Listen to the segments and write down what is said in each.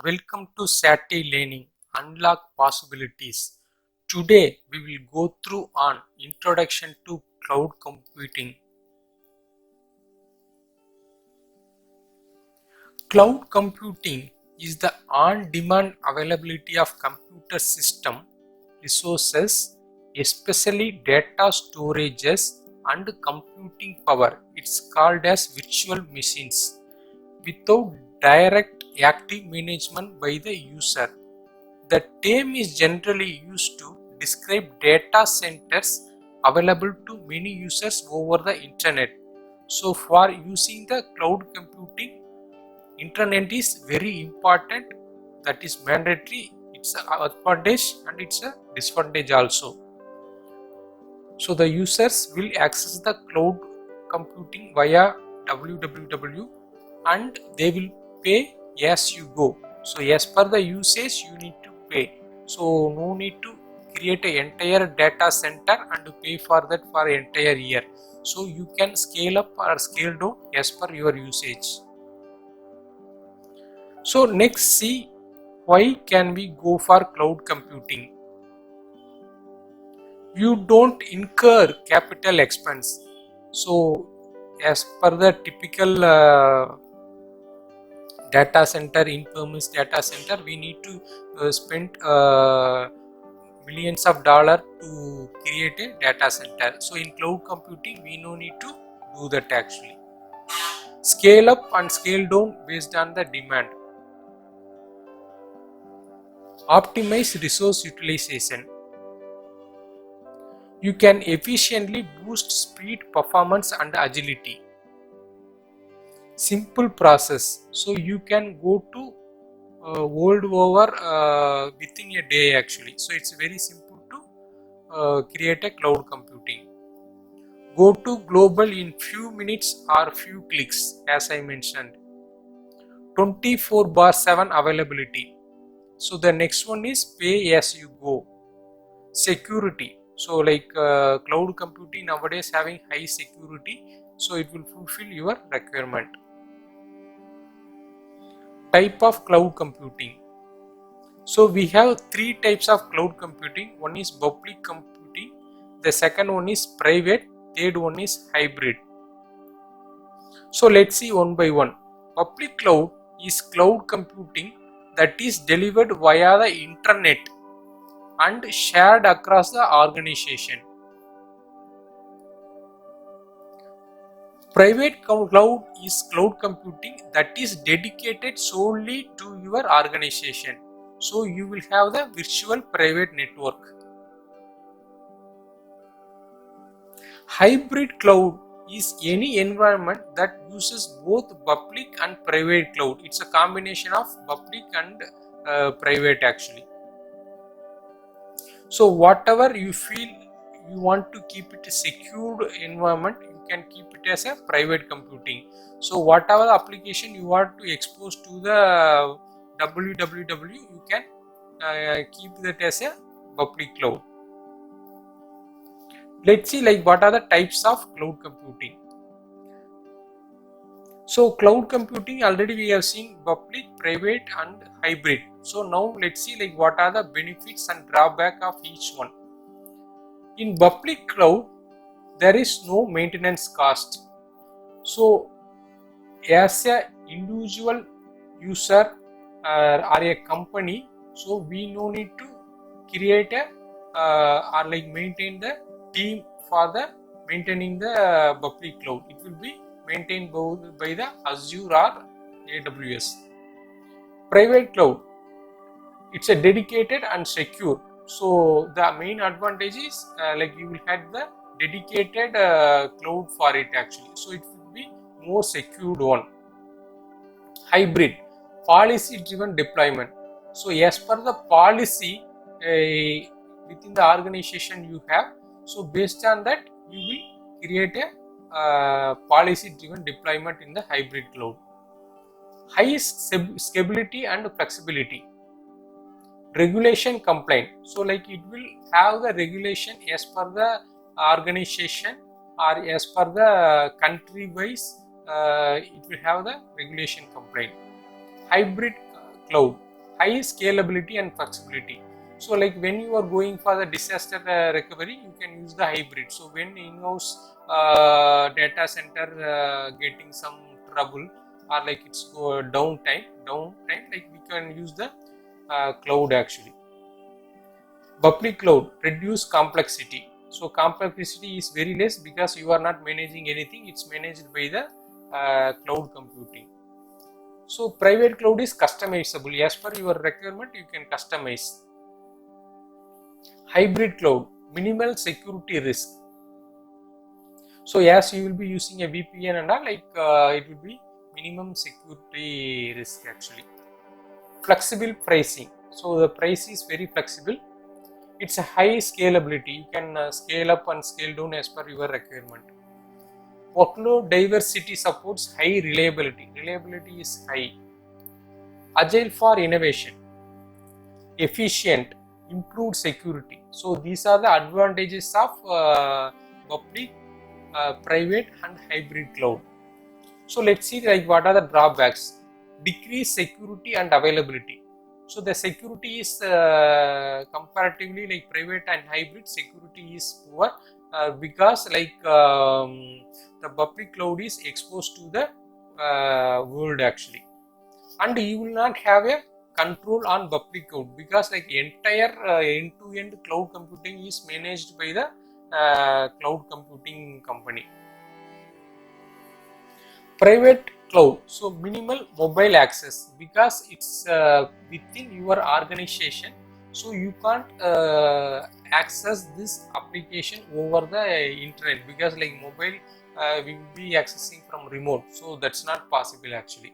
welcome to Saturday Learning Unlock Possibilities. Today we will go through an introduction to cloud computing. Cloud computing is the on-demand availability of computer system resources, especially data storages and computing power. It's called as virtual machines without direct active management by the user. The term is generally used to describe data centers available to many users over the internet. So for using the cloud computing, internet is very important, that is mandatory. It's an advantage and it's a disadvantage also. So the users will access the cloud computing via www and they will pay as you go. So as per the usage you need to pay. So no need to create an entire data center and pay for that for entire year. So you can scale up or scale down as per your usage. So next, see why can we go for cloud computing. You don't incur capital expense. So as per the typical data center, in-premise data center, we need to spend millions of dollars to create a data center. So in cloud computing we no need to do that actually. Scale up and scale down based on the demand. Optimize resource utilization. You can efficiently boost speed, performance and agility. Simple process, so you can go to world over within a day actually. So it's very simple to create a cloud computing. Go to global in few minutes or few clicks, as I mentioned. 24/7 availability. So the next one is pay as you go. Security. So like cloud computing nowadays having high security, so it will fulfill your requirement. Type of cloud computing. So we have three types of cloud computing. One is public computing, the second one is private, third one is hybrid. So let's see one by one. Public cloud is cloud computing that is delivered via the internet and shared across the organization. Private cloud is cloud computing that is dedicated solely to your organization. So you will have the virtual private network. Hybrid cloud is any environment that uses both public and private cloud. It's a combination of public and private actually. So whatever you feel you want to keep it a secured environment, you can keep it as a private computing. So whatever application you want to expose to the www, you can keep that as a public cloud. Let's see like what are the types of cloud computing. So cloud computing already we have seen public, private and hybrid. So now let's see like what are the benefits and drawback of each one. In public cloud there is no maintenance cost. So as a individual user or a company, so we no need to create a or like maintain the team for the maintaining the public cloud. It will be maintained both by the Azure or AWS. Private cloud, it's a dedicated and secure. So the main advantage is like you will have the dedicated cloud for it actually. So it will be more secured one. Hybrid, policy driven deployment. So as per the policy within the organization you have, so based on that you will create a policy driven deployment in the hybrid cloud. High scalability and flexibility. Regulation compliant, so like it will have the regulation as per the organization or as per the country wise, it will have the regulation compliant. Hybrid cloud, high scalability and flexibility. So like when you are going for the disaster recovery, you can use the hybrid. So when in-house data center getting some trouble, or like it's downtime, like we can use the cloud actually. Public cloud reduce complexity. So complexity is very less because you are not managing anything, it's managed by the cloud computing. So private cloud is customizable as per your requirement, you can customize. Hybrid cloud, minimal security risk. So as you will be using a VPN and all, like it will be minimum security risk actually. Flexible pricing. So the price is very flexible. It's a high scalability. You can scale up and scale down as per your requirement. Workload diversity supports high reliability. Reliability is high. Agile for innovation. Efficient. Improved security. So these are the advantages of public, private and hybrid cloud. So let's see like what are the drawbacks. Decreased security and availability. So the security is comparatively like private and hybrid, security is poor because like the public cloud is exposed to the world actually, and you will not have a control on public cloud because like entire end-to-end cloud computing is managed by the cloud computing company. Private cloud, so minimal mobile access because it's within your organization, so you can't access this application over the internet because like mobile we will be accessing from remote, so that's not possible actually.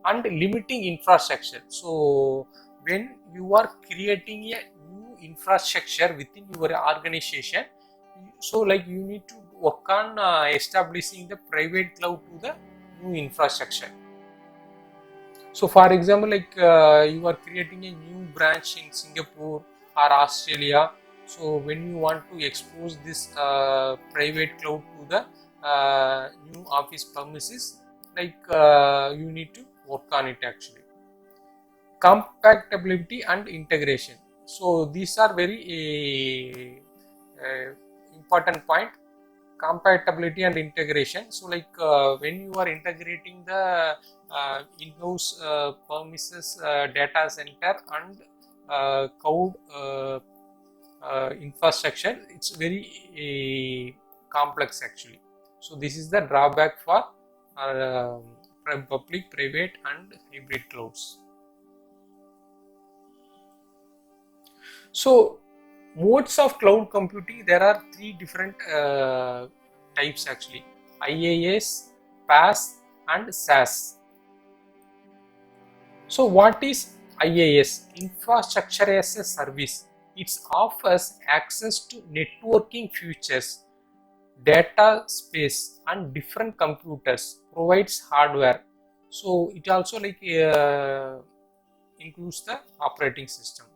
And limiting infrastructure, so when you are creating a new infrastructure within your organization, so like you need to work on establishing the private cloud to the new infrastructure. So for example, like you are creating a new branch in Singapore or Australia, so when you want to expose this private cloud to the new office premises, like you need to work on it actually. Compatibility and integration, so these are very important point. Compatibility and integration, so like when you are integrating the in-house premises data center and cloud infrastructure, it's very complex actually. So this is the drawback for public, private and hybrid clouds. So modes of cloud computing, there are three different types actually: IaaS, PaaS and SaaS. So what is IaaS? Infrastructure as a service. It offers access to networking features, data space and different computers, provides hardware. So it also like includes the operating system.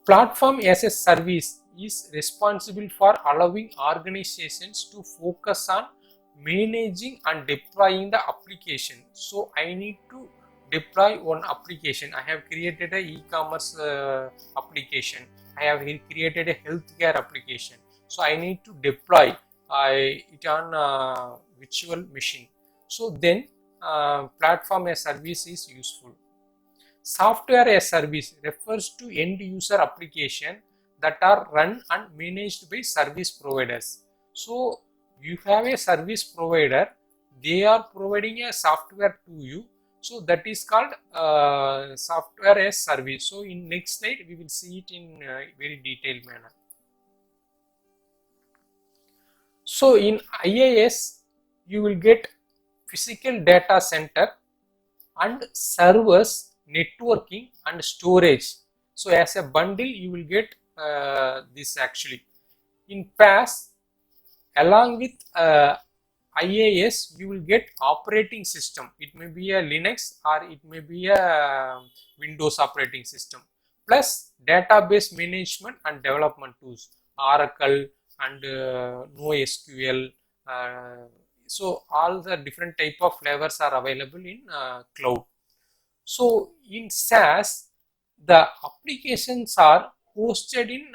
Platform as a service is responsible for allowing organizations to focus on managing and deploying the application. So I need to deploy one application. I have created a e-commerce application. I have created a healthcare application. So I need to deploy it on virtual machine. So then platform as service is useful. Software as service refers to end user application that are run and managed by service providers. So you have a service provider, they are providing a software to you, so that is called software as service. So in next slide we will see it in very detailed manner. So in IaaS you will get physical data center and servers, networking and storage. So as a bundle you will get this actually. In PaaS, along with IaaS, you will get operating system. It may be a Linux or it may be a Windows operating system, plus database management and development tools, Oracle and NoSQL. So all the different type of flavors are available in cloud. So in SaaS, the applications are hosted in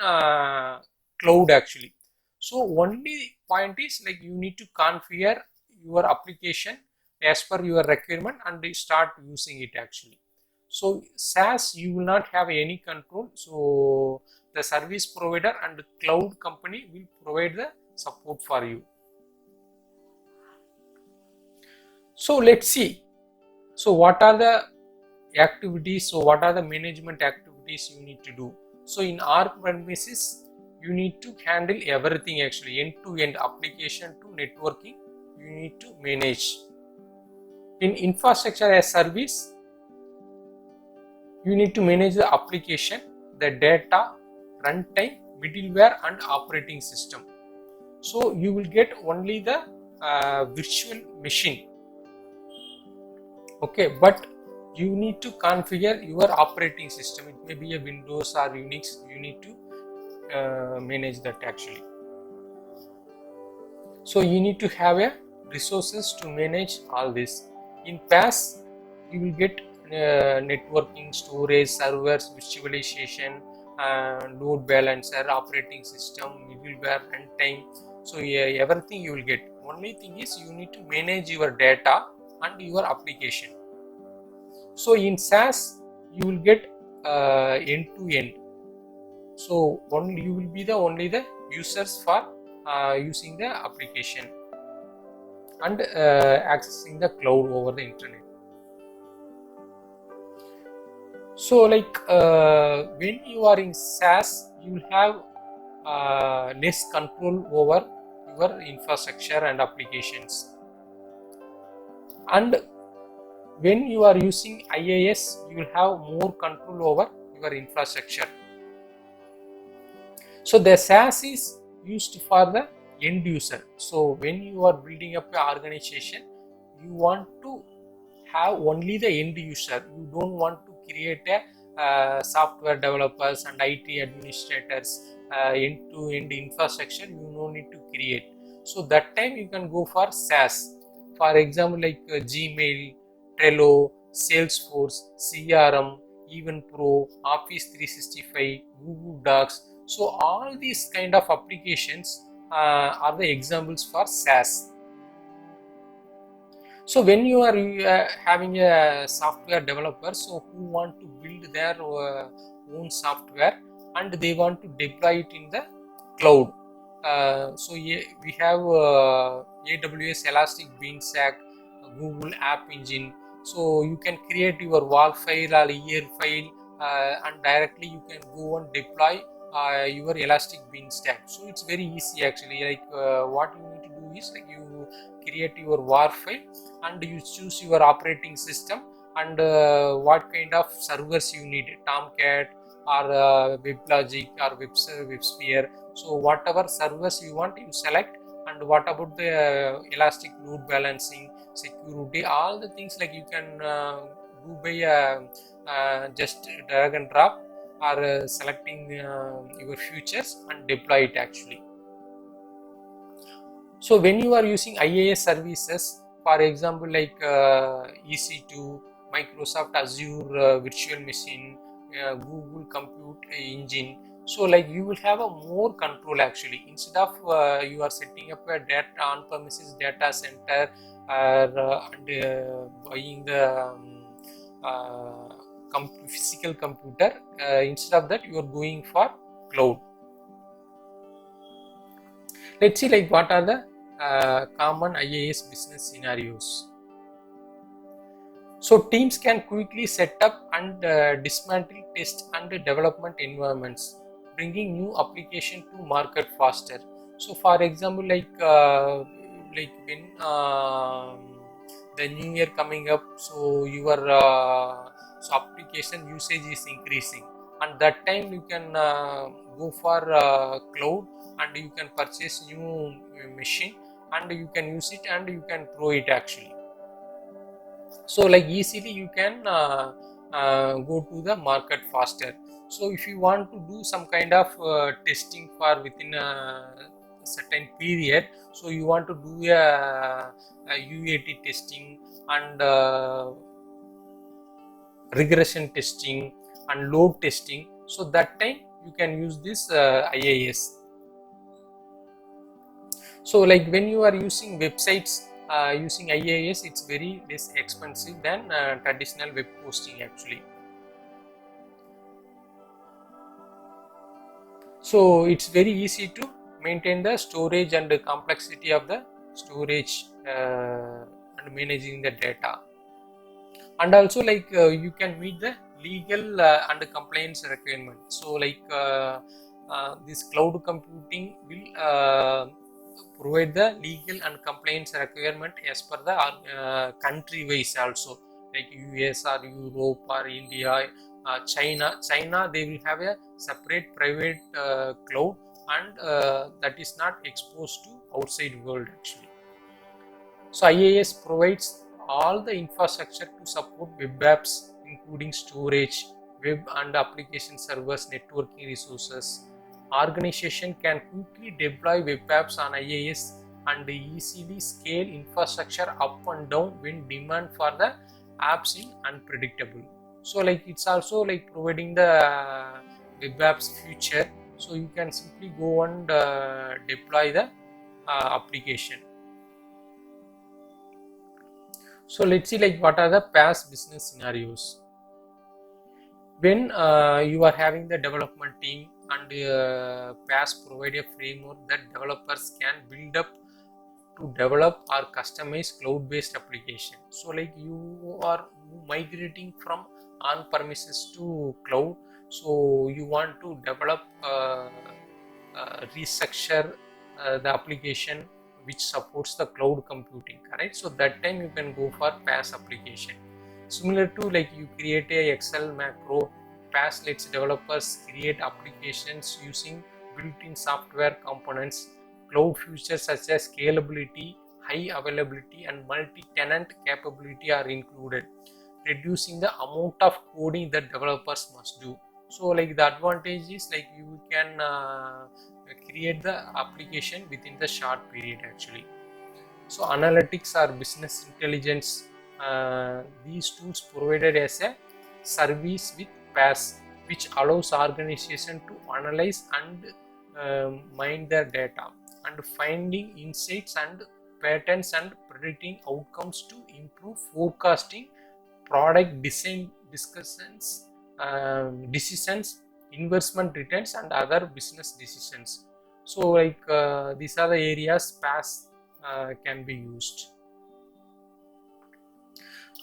cloud actually. So only point is like you need to configure your application as per your requirement and start using it actually. So SaaS you will not have any control. So the service provider and the cloud company will provide the support for you. So let's see. So what are the activities? So what are the management activities you need to do? So in our premises, you need to handle everything actually, end to end, application to networking, you need to manage. In infrastructure as service, you need to manage the application, the data, runtime, middleware and operating system. So you will get only the virtual machine, okay, but you need to configure your operating system. It may be a Windows or Unix, you need to manage that actually. So you need to have a resources to manage all this. In PaaS, you will get networking, storage, servers, virtualization, load balancer, operating system, middleware, runtime. So yeah, everything you will get. Only thing is you need to manage your data and your application. So in SaaS, you will get end to end. So only you will be the only the users for using the application and accessing the cloud over the internet. So like when you are in SaaS, you will have less control over your infrastructure and applications. And when you are using IaaS, you will have more control over your infrastructure. So the SaaS is used for the end user. So when you are building up an organization, you want to have only the end user. You don't want to create a software developers and IT administrators, end-to-end infrastructure. You no need to create. So that time you can go for SaaS. For example, like Gmail, Trello, Salesforce, CRM, Even Pro, Office 365, Google Docs. So all these kind of applications are the examples for SaaS. So when you are having a software developer, so who want to build their own software and they want to deploy it in the cloud. So yeah, we have AWS Elastic Beanstalk, Google App Engine. So you can create your WAR file or year file and directly you can go and deploy your Elastic Beanstalk. So it's very easy actually. Like what you need to do is like you create your WAR file and you choose your operating system and what kind of servers you need, Tomcat or WebLogic or WebSphere. So whatever servers you want, you select. And what about the elastic load balancing, security, all the things like you can do by just drag and drop or selecting your features and deploy it actually. So when you are using IaaS services, for example like EC2, Microsoft Azure virtual machine, Google Compute Engine, so like you will have a more control actually. Instead of you are setting up a data on-premises data center and buying the physical computer, instead of that you are going for cloud. Let's see like what are the common IaaS business scenarios. So teams can quickly set up and dismantle test and development environments, bringing new application to market faster. So for example, like when the new year coming up, so your so application usage is increasing, and that time you can go for cloud and you can purchase new machine and you can use it and you can pro it actually. So like easily you can go to the market faster. So if you want to do some kind of testing for within a certain period, so you want to do a UAT testing and regression testing and load testing. So that time you can use this IIS. So like when you are using websites using IIS, it's very less expensive than traditional web hosting actually. So it's very easy to maintain the storage and the complexity of the storage and managing the data. And also like you can meet the legal and compliance requirements. So like this cloud computing will provide the legal and compliance requirement as per the country wise also, like US or Europe or India, China they will have a separate private cloud, and that is not exposed to outside world actually. So IIS provides all the infrastructure to support web apps, including storage, web and application servers, networking resources. Organization can quickly deploy web apps on IIS and easily scale infrastructure up and down when demand for the apps is unpredictable. So like it's also like providing the web apps future. So you can simply go and deploy the application. So let's see like what are the past business scenarios. When you are having the development team and PaaS provide a framework that developers can build up to develop or customize cloud-based application. So like you are migrating from on-premises to cloud, so you want to develop restructure the application which supports the cloud computing, correct? So that time you can go for PaaS application. Similar to like you create a Excel macro, PaaS lets developers create applications using built-in software components. Cloud features such as scalability, high availability and multi-tenant capability are included, reducing the amount of coding that developers must do. So like the advantage is like you can create the application within the short period actually. So analytics or business intelligence, these tools provided as a service with PaaS, which allows organization to analyze and mine their data and finding insights and patterns and predicting outcomes to improve forecasting, product design discussions, decisions, investment returns and other business decisions. So like these are the areas PaaS can be used.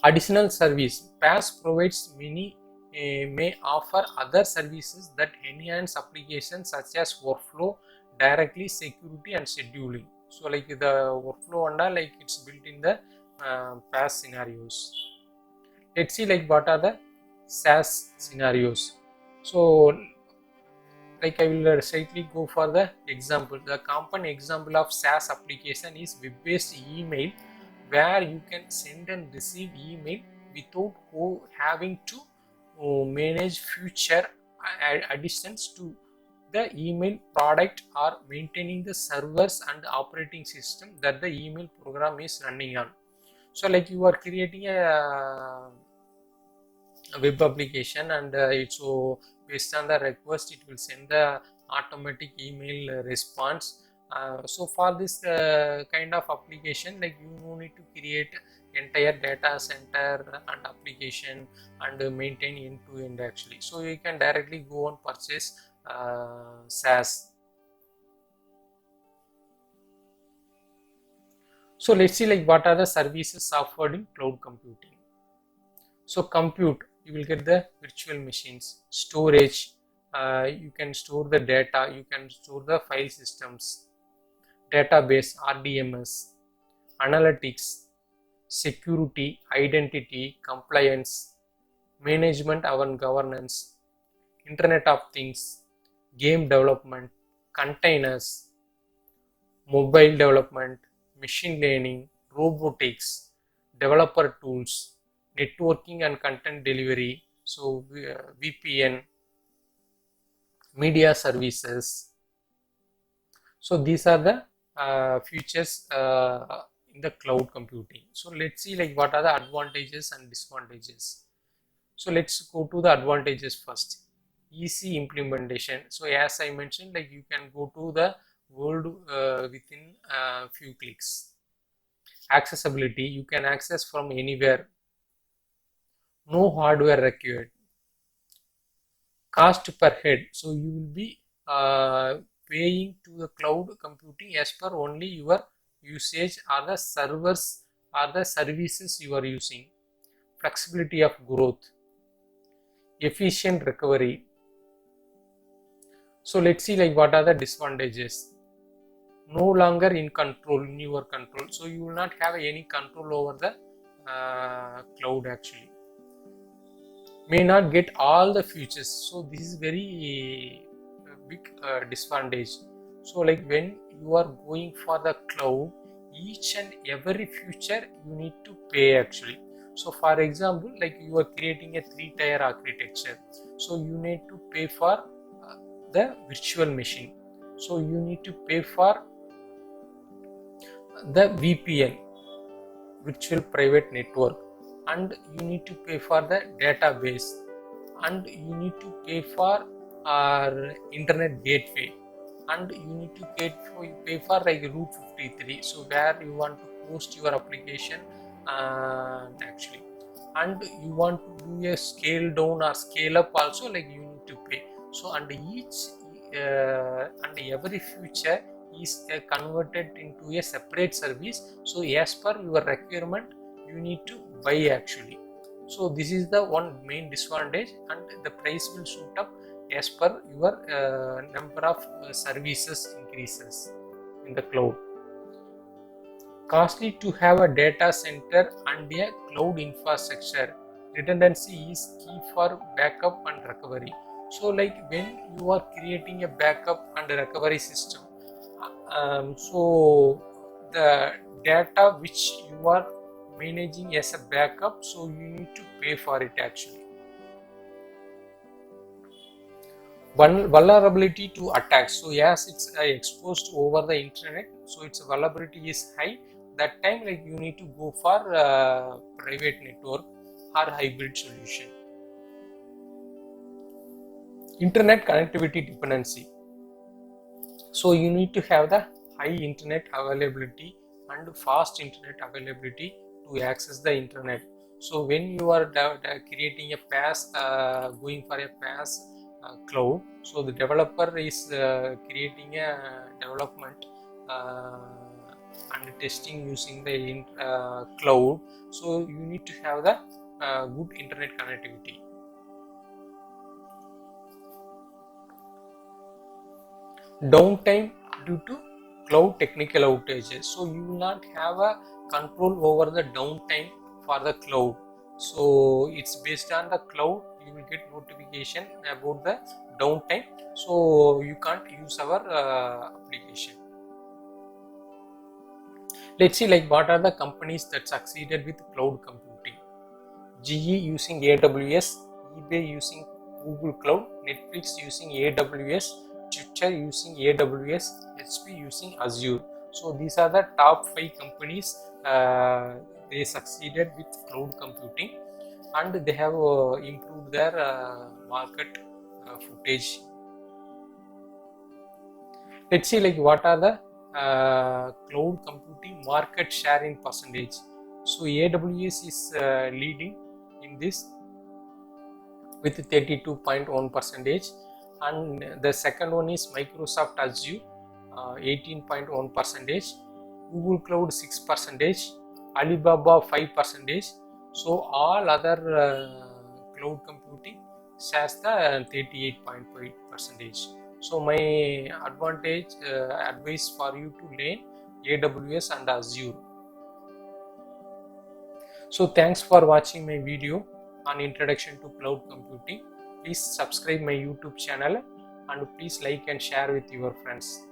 Additional service, PaaS provides many may offer other services that enhance applications such as workflow, directly security and scheduling. So like the workflow and all, like it's built in the PaaS scenarios. Let's see like what are the SaaS scenarios. So like I will slightly go for the example. The common example of SaaS application is web-based email, where you can send and receive email without having to manage future additions to the email product or maintaining the servers and operating system that the email program is running on. So like you are creating a web application and it's so based on the request it will send the automatic email response. So for this kind of application, like you no need to create entire data center and application and maintain end to end actually. So you can directly go and purchase SaaS. So let's see like what are the services offered in cloud computing. So compute, you will get the virtual machines. Storage, you can store the data, you can store the file systems. Database, RDMS. Analytics, security, identity, compliance, management and governance, Internet of Things, game development, containers, mobile development, machine learning, robotics, developer tools, networking and content delivery, so VPN, media services. So these are the features in the cloud computing. So let's see like what are the advantages and disadvantages. So let's go to the advantages first. Easy implementation. So as I mentioned, like you can go to the world within a few clicks. Accessibility, you can access from anywhere. No hardware required. Cost per head, so you will be paying to the cloud computing as per only your usage or the servers or the services you are using. Flexibility of growth, efficient recovery. So let's see like what are the disadvantages. No longer in control, in your control, so you will not have any control over the cloud actually. May not get all the features, so this is very big disadvantage. So like when you are going for the cloud, each and every feature you need to pay actually. So for example, like you are creating a 3-tier architecture, so you need to pay for the virtual machine, so you need to pay for the VPN, virtual private network, and you need to pay for the database, and you need to pay for our internet gateway, and you need to pay for like Route 53, so where you want to host your application actually, and you want to do a scale down or scale up also, like you need to pay. So and each and every feature is converted into a separate service, so as per your requirement you need to buy actually. So this is the one main disadvantage, and the price will shoot up as per your number of services increases in the cloud. Costly to have a data center and a cloud infrastructure. Redundancy is key for backup and recovery. So like when you are creating a backup and recovery system, so the data which you are managing as a backup, so you need to pay for it actually. Vulnerability to attacks, so as it's exposed over the internet, so its vulnerability is high. That time like you need to go for private network or hybrid solution. Internet connectivity dependency, so you need to have the high internet availability and fast internet availability to access the internet. So when you are creating a PaaS, going for a PaaS cloud, so the developer is creating a development and testing using the cloud, so you need to have the good internet connectivity. Downtime due to cloud technical outages, so you will not have a control over the downtime for the cloud, so it's based on the cloud, you will get notification about the downtime, so you can't use our application. Let's see like what are the companies that succeeded with cloud computing. GE using AWS, eBay using Google Cloud, Netflix using AWS, Twitter using AWS, HP using Azure. So these are the top 5 companies they succeeded with cloud computing, and they have improved their market footage. Let's see like what are the cloud computing market share in percentage. So AWS is leading in this with 32.1%, and the second one is Microsoft Azure 18.1%, Google Cloud 6%, Alibaba 5%. So all other cloud computing shares the 38.5%. So my advice for you to learn AWS and Azure. So thanks for watching my video on introduction to cloud computing. Please subscribe my YouTube channel and please like and share with your friends.